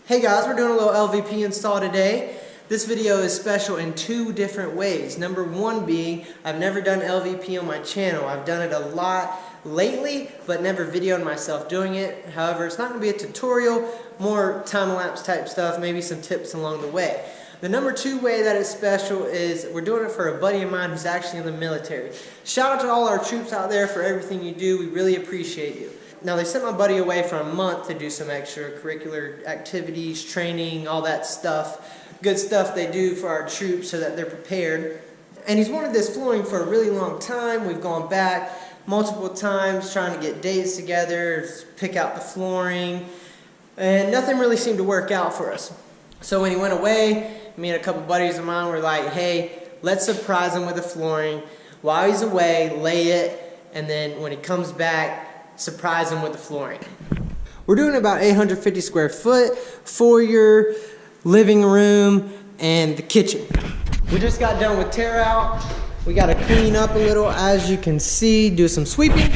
Hey guys, we're doing a little LVP install today. This video is special in two different ways. Number one being, I've never done LVP on my channel. I've done it a lot lately, but never videoed myself doing it. However, it's not going to be a tutorial, more time-lapse type stuff, maybe some tips along the way. The number two way that it's special is we're doing it for a buddy of mine who's actually in the military. Shout out to all our troops out there for everything you do. We really appreciate you. Now, they sent my buddy away for a month to do some extracurricular activities, training, all that stuff. Good stuff they do for our troops so that they're prepared. And he's wanted this flooring for a really long time. We've gone back multiple times trying to get dates together, pick out the flooring, and nothing really seemed to work out for us. So when he went away, me and a couple buddies of mine were like, hey, let's surprise him with the flooring. While he's away, lay it, and then when he comes back, surprise him with the flooring. We're doing about 850 square foot for your living room and the kitchen. We just got done with tear out. We got to clean up a little, as you can see, do some sweeping,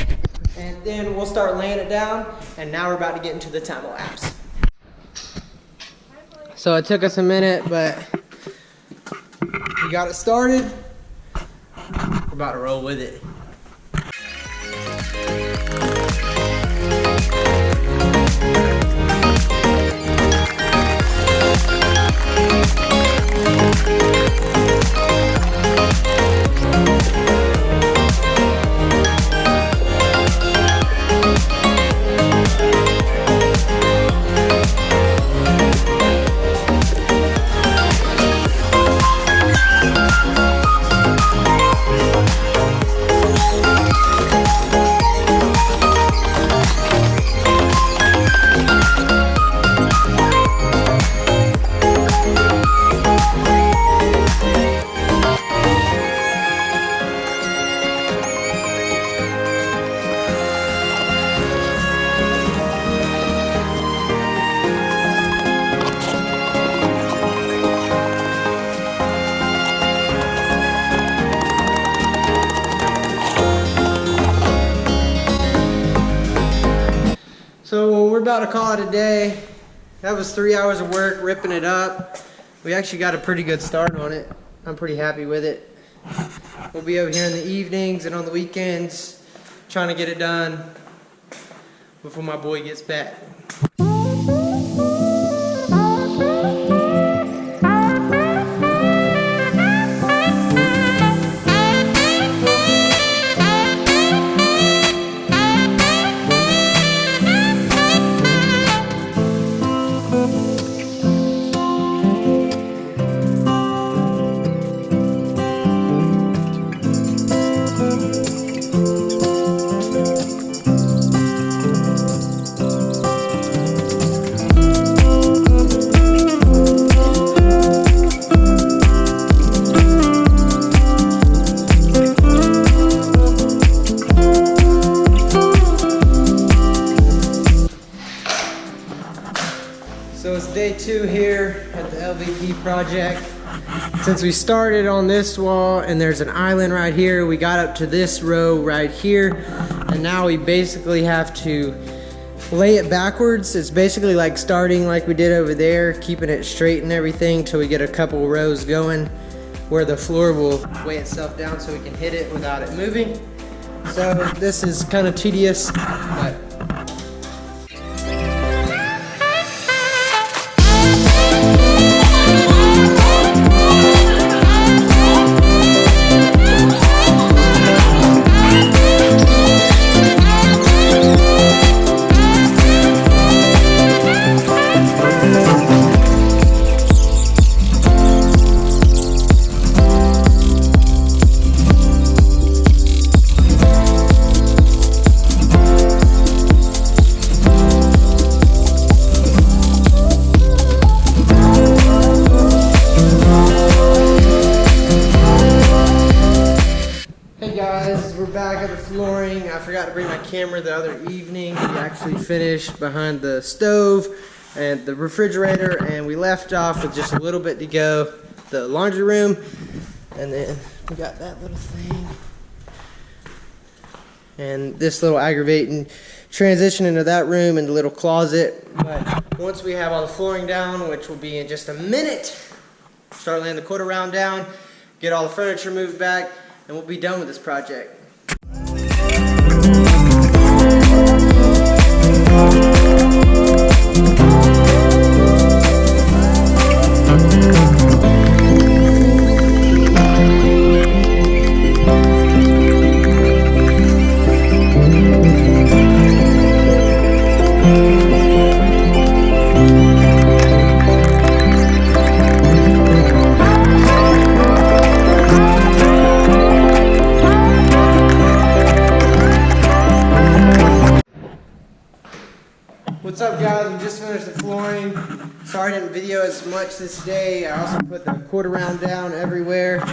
and then we'll start laying it down. And now we're about to get into the time lapse. So it took us a minute, but we got it started. We're about to roll with it. So we're about to call it a day. That was 3 hours of work ripping it up. We actually got a pretty good start on it. I'm pretty happy with it. We'll be over here in the evenings and on the weekends trying to get it done before my boy gets back. So it's day 2 here at the LVP project. Since we started on this wall and there's an island right here, we got up to this row right here, and now we basically have to lay it backwards. It's basically like starting like we did over there, keeping it straight and everything till we get a couple rows going where the floor will weigh itself down so we can hit it without it moving. So this is kind of tedious, but we're back at the flooring. I forgot to bring my camera the other evening. We actually finished behind the stove and the refrigerator, and we left off with just a little bit to go. The laundry room, and then we got that little thing. And this little aggravating transition into that room and the little closet. But once we have all the flooring down, which will be in just a minute, start laying the quarter round down, get all the furniture moved back, and we'll be done with this project. What's up, guys? We just finished the flooring. Sorry I didn't video as much this day. I also put the quarter round down everywhere.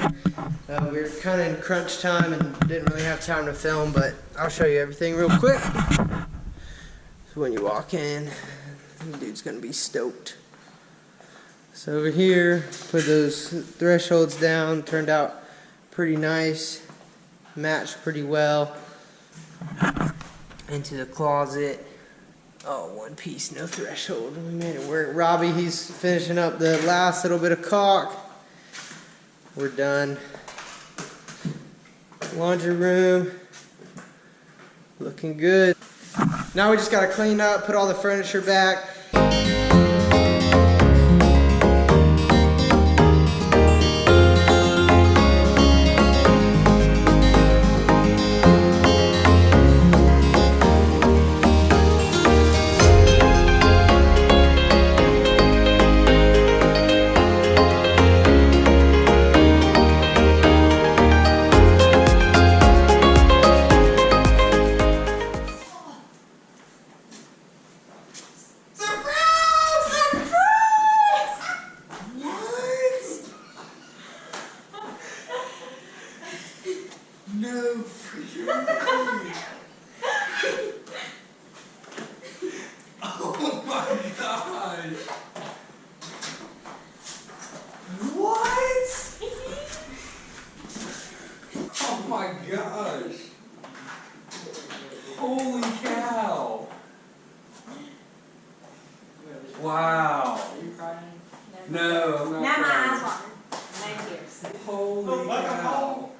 We were kind of in crunch time and didn't really have time to film, but I'll show you everything real quick. So when you walk in, the dude's gonna be stoked. So over here, put those thresholds down. Turned out pretty nice. Matched pretty well. Into the closet. Oh, one piece, no threshold. We made it work. Robbie, he's finishing up the last little bit of caulk. We're done. Laundry room. Looking good. Now we just gotta clean up, put all the furniture back. No freaking way. Oh my god. What? Oh my gosh. Holy cow. Wow. Are you crying? No, I'm not. Now my crying. eyes watering. No tears. Holy cow.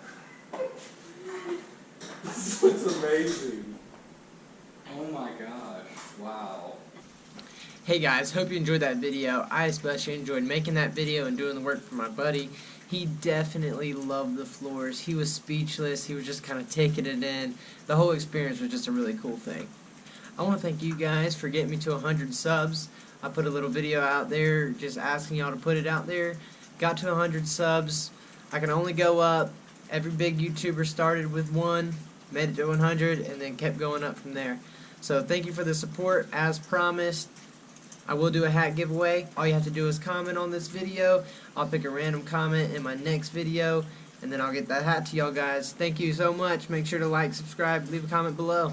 This looks amazing. Oh my gosh. Wow. Hey guys, hope you enjoyed that video. I especially enjoyed making that video and doing the work for my buddy. He definitely loved the floors. He was speechless. He was just kind of taking it in. The whole experience was just a really cool thing. I want to thank you guys for getting me to 100 subs. I put a little video out there just asking y'all to put it out there. Got to 100 subs. I can only go up. Every big YouTuber started with 1, made it to 100, and then kept going up from there. So thank you for the support. As promised, I will do a hat giveaway. All you have to do is comment on this video. I'll pick a random comment in my next video, and then I'll get that hat to y'all guys. Thank you so much. Make sure to like, subscribe, leave a comment below.